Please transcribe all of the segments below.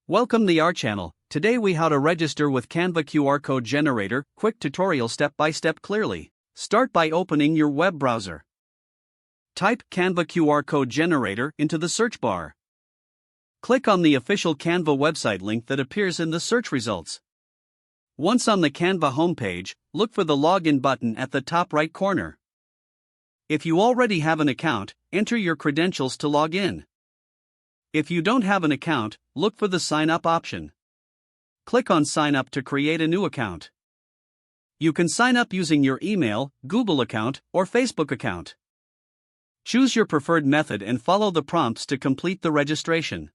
Welcome to our channel. Today we how to register with Canva QR code generator, quick tutorial step by step clearly. Start by opening your web browser. Type Canva QR code generator into the search bar. Click on the official Canva website link that appears in the search results. Once on the Canva homepage, look for the login button at the top right corner. If you already have an account, enter your credentials to log in. If you don't have an account, look for the Sign Up option. Click on Sign Up to create a new account. You can sign up using your email, Google account, or Facebook account. Choose your preferred method and follow the prompts to complete the registration.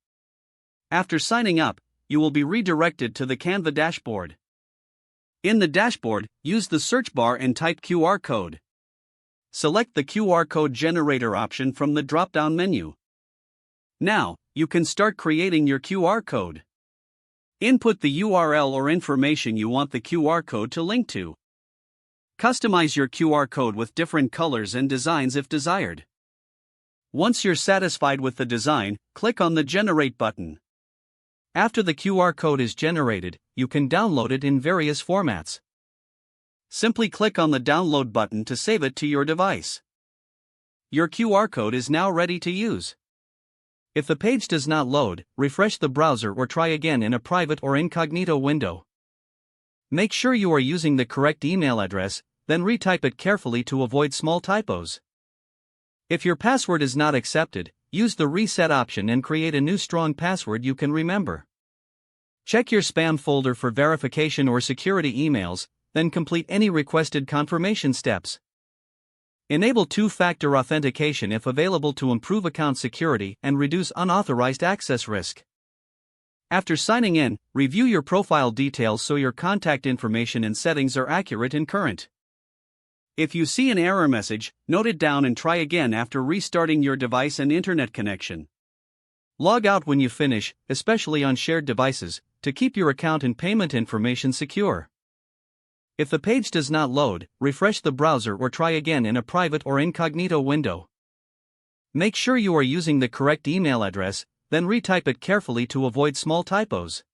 After signing up, you will be redirected to the Canva dashboard. In the dashboard, use the search bar and type QR code. Select the QR code generator option from the drop-down menu. Now, you can start creating your QR code. Input the URL or information you want the QR code to link to. Customize your QR code with different colors and designs if desired. Once you're satisfied with the design, click on the Generate button. After the QR code is generated, you can download it in various formats. Simply click on the Download button to save it to your device. Your QR code is now ready to use. If the page does not load, refresh the browser or try again in a private or incognito window. Make sure you are using the correct email address, then retype it carefully to avoid small typos. If your password is not accepted, use the Reset option and create a new strong password you can remember. Check your spam folder for verification or security emails, then complete any requested confirmation steps. Enable two-factor authentication if available to improve account security and reduce unauthorized access risk. After signing in, review your profile details so your contact information and settings are accurate and current. If you see an error message, note it down and try again after restarting your device and internet connection. Log out when you finish, especially on shared devices, to keep your account and payment information secure. If the page does not load, refresh the browser or try again in a private or incognito window. Make sure you are using the correct email address, then retype it carefully to avoid small typos.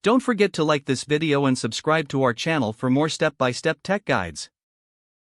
Don't forget to like this video and subscribe to our channel for more step-by-step tech guides.